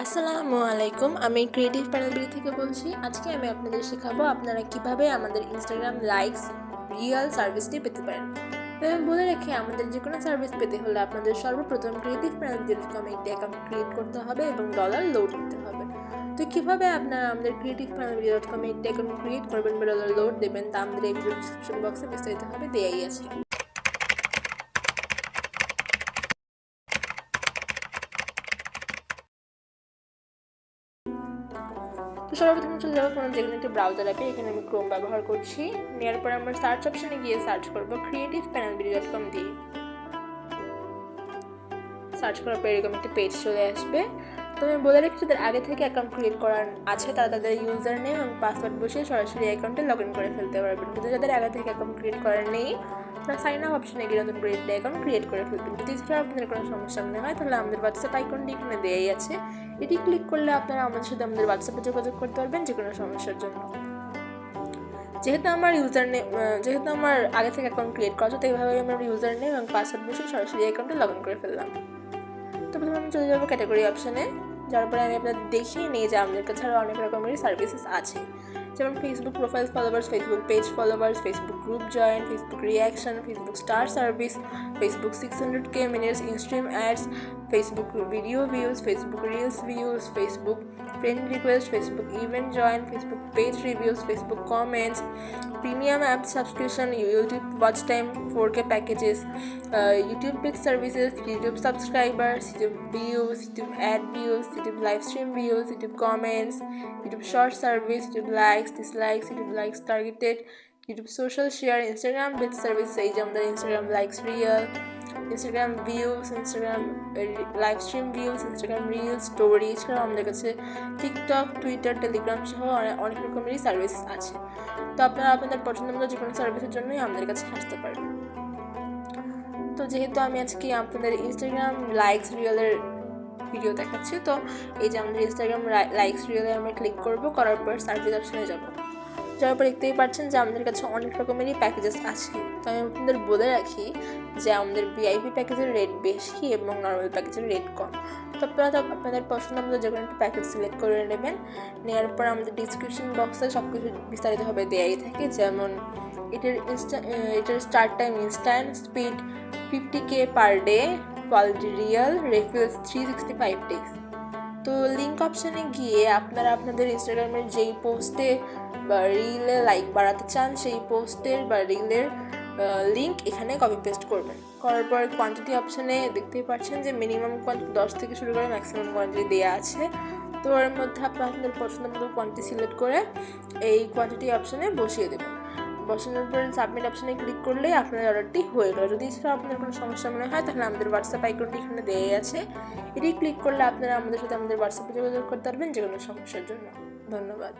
আসসালামু আলাইকুম, আমি ক্রিয়েটিভ প্যানেল বিডি থেকে বলছি। আজকে আমি আপনাদের শেখাবো আপনারা কিভাবে আমাদের ইনস্টাগ্রাম লাইকস রিয়েল সার্ভিসটি পেতে পারেন। তো আমি বলে রাখি, আমাদের যে কোনো সার্ভিস পেতে হলে আপনাদের সর্বপ্রথম ক্রিয়েটিভ প্যানেল বিডি.com একটি অ্যাকাউন্ট ক্রিয়েট করতে হবে এবং ডলার লোড দিতে হবে। তো কীভাবে আপনারা আমাদের ক্রিয়েটিভ প্যানেল বিডি.com একটি অ্যাকাউন্ট ক্রিয়েট করবেন বা ডলার লোড দেবেন তা আমাদের এই ভিডিও ডিসক্রিপশন বক্সে বিস্তারিতভাবে দেয়াই আছে। তো সর্বপ্রথম চলে যাবো ফোনে যে কোনো একটি ব্রাউজার অ্যাপে। এখানে আমি ক্রোম ব্যবহার করছি। নেওয়ার পর আমরা সার্চ অপশনে গিয়ে সার্চ করবো ক্রিয়েটিভ প্যানেল বিডি.com দিয়ে। সার্চ করার পর এরকম একটা পেজ চলে আসবে। তো আমি বলে রাখি, যাদের আগে থেকে অ্যাকাউন্ট ক্রিয়েট করার আছে তারা তাদের ইউজার নেম এবং পাসওয়ার্ড বসিয়ে সরাসরি অ্যাকাউন্টে লগ ইন করে ফেলতে পারবেন। কিন্তু যাদের আগে থেকে অ্যাকাউন্ট ক্রিয়েট করার নেই তারা সাইন আপ অপশনে গিয়ে নতুন করে একটা অ্যাকাউন্ট ক্রিয়েট করে ফেলবেন। যদি এছাড়া আপনাদের কোনো সমস্যা মনে হয় তাহলে আমাদের হোয়াটসঅ্যাপ আইকনটি এখানে দেয়াই আছে। এটি ক্লিক করলে আপনারা আমাদের সাথে আমাদের হোয়াটসঅ্যাপে যোগাযোগ করতে পারবেন যে কোনো সমস্যার জন্য। যেহেতু আমার আগে থেকে অ্যাকাউন্ট ক্রিয়েট করা আছে, তো এইভাবে আমার ইউজার নেম এবং পাসওয়ার্ড বসিয়ে সরাসরি অ্যাকাউন্টে লগ ইন করে ফেললাম। তো প্রথমে আমি চলে যাবো ক্যাটাগরি অপশানে। যার পরে আমি আপনাদের দেখিয়ে নিই যে আমাদের কাছে আরও অনেক রকমের সার্ভিসেস আছে, যেমন Facebook profile followers, Facebook page followers, Facebook group join, Facebook reaction, Facebook star service, Facebook 600K minutes instream ads, Facebook video views, Facebook reels views, Facebook friend request, Facebook event join, Facebook page reviews, Facebook comments, premium app subscription, YouTube watch time 4K packages, YouTube peak services, YouTube subscribers, YouTube views, YouTube ad views, YouTube live stream views, YouTube comments, YouTube short service, YouTube likes dislikes, YouTube likes targeted, YouTube social share, Instagram base service, এই যে আমাদের Instagram likes real, Instagram views, Instagram live stream views, Instagram reel story. এছাড়াও আমাদের কাছে TikTok, Twitter, Telegram সহ অনেক রকমেরই service আছে। তো আপনারা আপনাদের পছন্দ মতো যে কোনো সার্ভিসের জন্যই আমাদের কাছে আসতে পারবেন। তো যেহেতু আমি আজকে আপনাদের ইনস্টাগ্রাম লাইকস রিয়েলের ভিডিও দেখাচ্ছি, তো এই যে আমাদের ইনস্টাগ্রাম লাইকস রিয়েলে আমরা ক্লিক করবো। করার পর সার্ভিস অপশনে যাওয়ার পর দেখতেই পাচ্ছেন যে আমাদের কাছে অনেক রকমেরই প্যাকেজেস আছে। তো আমি আপনাদের বলে রাখি যে আমাদের ভিআইপি প্যাকেজের রেট বেশি এবং নর্মাল প্যাকেজের রেট কম। তো আপনারা আপনাদের পছন্দ মতো যে কোনো একটা প্যাকেজ সিলেক্ট করে নেবেন। নেওয়ার পর আমাদের ডিসক্রিপশন বক্সে সব কিছু বিস্তারিতভাবে দেয়াই থাকে, যেমন এটার start time instant, speed 50K per day, quality real, refills 365 days. তো লিঙ্ক অপশানে গিয়ে আপনারা আপনাদের ইনস্টাগ্রামের যেই পোস্টে বা রিলে লাইক বাড়াতে চান সেই পোস্টের বা রিলের লিঙ্ক এখানে কপি পেস্ট করবেন। করার পর কোয়ান্টিটি অপশানে দেখতেই পাচ্ছেন যে মিনিমাম কোয়ান্টিটি 10 থেকে শুরু করে ম্যাক্সিমাম কোয়ান্টিটি দেওয়া আছে। তো এর মধ্যে আপনাদের পছন্দ মতো কোয়ান্টিটি সিলেক্ট করে এই কোয়ান্টিটি অপশানে বসিয়ে দেবেন। বসানোর পর সাবমিট অপশানে ক্লিক করলেই আপনাদের অর্ডারটি হয়ে গেল। যদি এছাড়া আপনার কোনো সমস্যা মনে হয় তাহলে আমাদের হোয়াটসঅ্যাপ আইকনটি এখানে দেওয়াই আছে। এটি ক্লিক করলে আপনারা আমাদের সাথে আমাদের হোয়াটসঅ্যাপে যোগাযোগ করতে পারবেন যে কোনো সমস্যার জন্য। ধন্যবাদ।